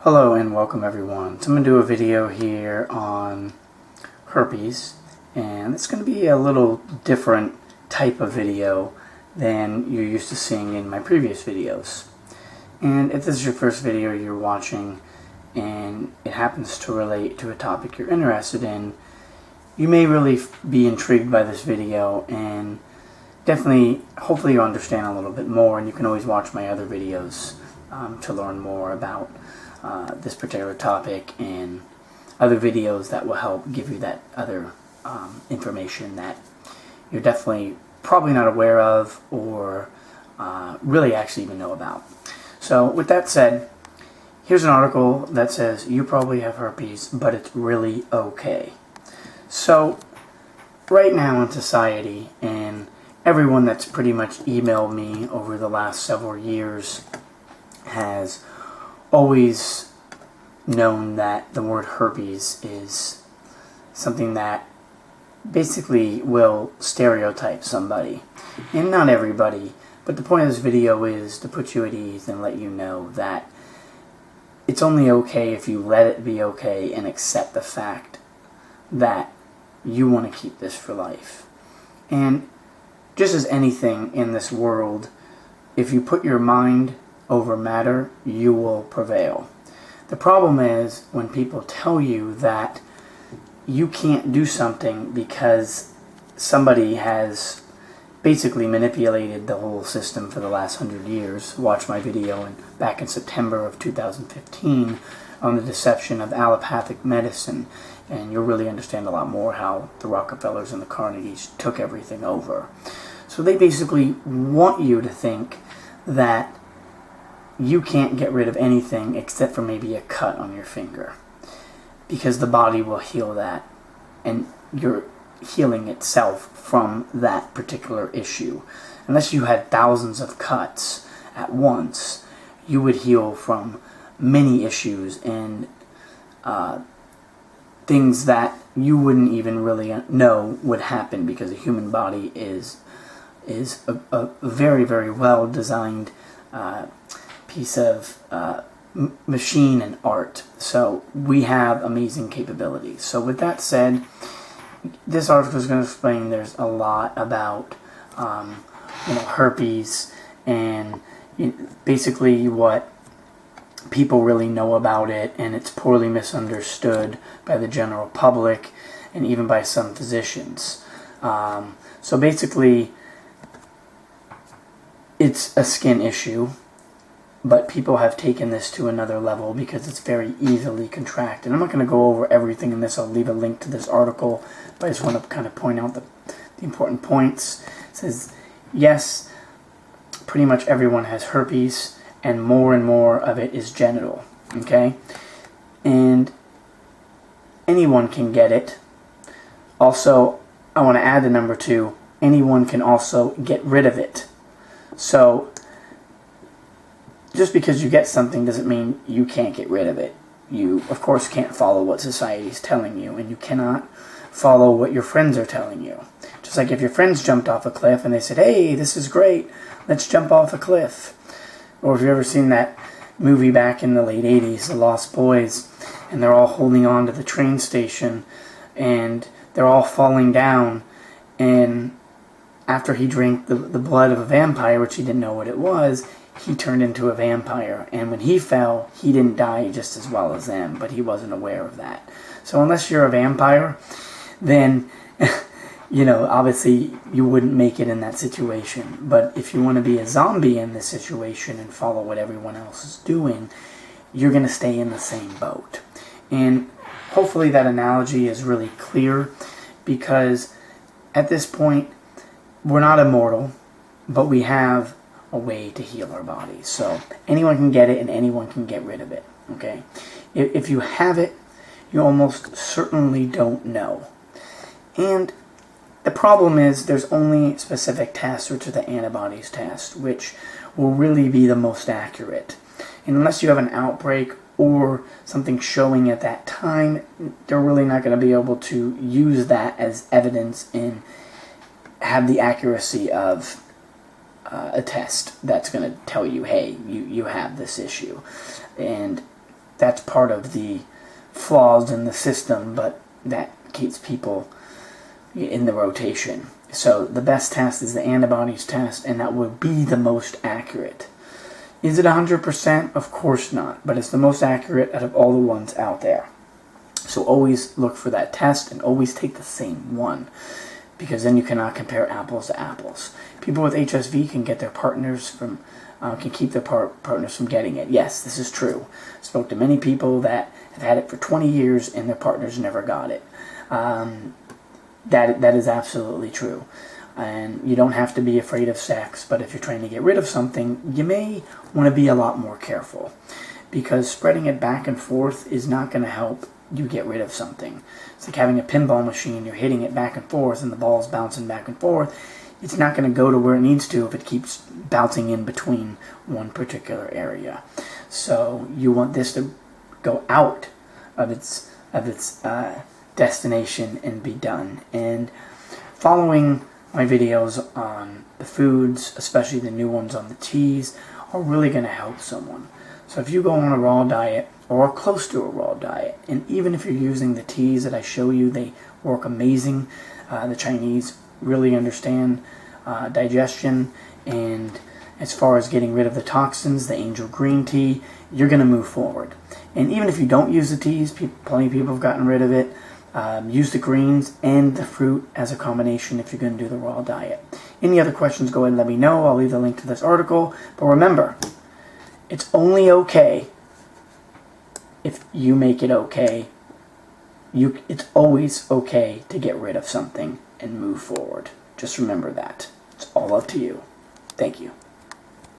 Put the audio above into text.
Hello and welcome everyone. So I'm going to do a video here on herpes, and it's going to be a little different type of video than you're used to seeing in my previous videos. And if this is your first video you're watching and it happens to relate to a topic you're interested in, you may really be intrigued by this video, and definitely, hopefully you'll understand a little bit more, and you can always watch my other videos to learn more about this particular topic and other videos that will help give you that other information that you're definitely probably not aware of or really actually even know about. So with that said, here's an article that says you probably have herpes, but it's really okay. So right now in society, and everyone that's pretty much emailed me over the last several years has always known that the word herpes is something that basically will stereotype somebody. And not everybody, but the point of this video is to put you at ease and let you know that it's only okay if you let it be okay and accept the fact that you want to keep this for life. And just as anything in this world, if you put your mind over matter, you will prevail. The problem is when people tell you that you can't do something because somebody has basically manipulated the whole system for the last 100 years. Watch my video back in September of 2015 on the deception of allopathic medicine, and you'll really understand a lot more how the Rockefellers and the Carnegies took everything over. So they basically want you to think that you can't get rid of anything except for maybe a cut on your finger, because the body will heal that, and you're healing itself from that particular issue. Unless you had thousands of cuts at once, you would heal from many issues and things that you wouldn't even really know would happen, because the human body is a very, very well designed piece of machine and art. So we have amazing capabilities. So with that said, this article is going to explain there's a lot about herpes and basically what people really know about it, and it's poorly misunderstood by the general public and even by some physicians. So basically, it's a skin issue, but people have taken this to another level because it's very easily contracted. I'm not going to go over everything in this. I'll leave a link to this article, but I just want to kind of point out the important points. It says, yes, pretty much everyone has herpes, and more of it is genital, okay? And anyone can get it. Also, I want to add the number 2, anyone can also get rid of it. So just because you get something doesn't mean you can't get rid of it. You, of course, can't follow what society is telling you, and you cannot follow what your friends are telling you. Just like if your friends jumped off a cliff and they said, hey, this is great, let's jump off a cliff. Or if you've ever seen that movie back in the late 80s, The Lost Boys, and they're all holding on to the train station, and they're all falling down, and after he drank the blood of a vampire, which he didn't know what it was, he turned into a vampire. And when he fell, he didn't die just as well as them, but he wasn't aware of that. So unless you're a vampire, then, obviously you wouldn't make it in that situation. But if you want to be a zombie in this situation and follow what everyone else is doing, you're going to stay in the same boat. And hopefully that analogy is really clear, because at this point, we're not immortal, but we have a way to heal our bodies. So anyone can get it and anyone can get rid of it, okay? If you have it, you almost certainly don't know. And the problem is there's only specific tests, which are the antibodies test, which will really be the most accurate. And unless you have an outbreak or something showing at that time, they're really not going to be able to use that as evidence and have the accuracy of a test that's going to tell you, hey, you have this issue. And that's part of the flaws in the system, but that keeps people in the rotation. So the best test is the antibodies test, and that will be the most accurate. Is it 100%? Of course not, but it's the most accurate out of all the ones out there. So always look for that test, and always take the same one, because then you cannot compare apples to apples. People with HSV can get their partners from, can keep their partners from getting it. Yes, this is true. I spoke to many people that have had it for 20 years and their partners never got it. That is absolutely true. And you don't have to be afraid of sex, but if you're trying to get rid of something, you may want to be a lot more careful, because spreading it back and forth is not going to help you get rid of something. It's like having a pinball machine. You're hitting it back and forth and the ball's bouncing back and forth. It's not going to go to where it needs to if it keeps bouncing in between one particular area. So you want this to go out of its destination and be done. And following my videos on the foods, especially the new ones on the teas, are really going to help someone. So if you go on a raw diet or close to a raw diet, and even if you're using the teas that I show you, they work amazing. The Chinese really understand digestion, and as far as getting rid of the toxins, the angel green tea, you're going to move forward. And even if you don't use the teas, plenty of people have gotten rid of it. Use the greens and the fruit as a combination if you're going to do the raw diet. Any other questions, go ahead and let me know. I'll leave the link to this article. But remember, it's only okay if you make it okay. It's always okay to get rid of something and move forward. Just remember that. It's all up to you. Thank you.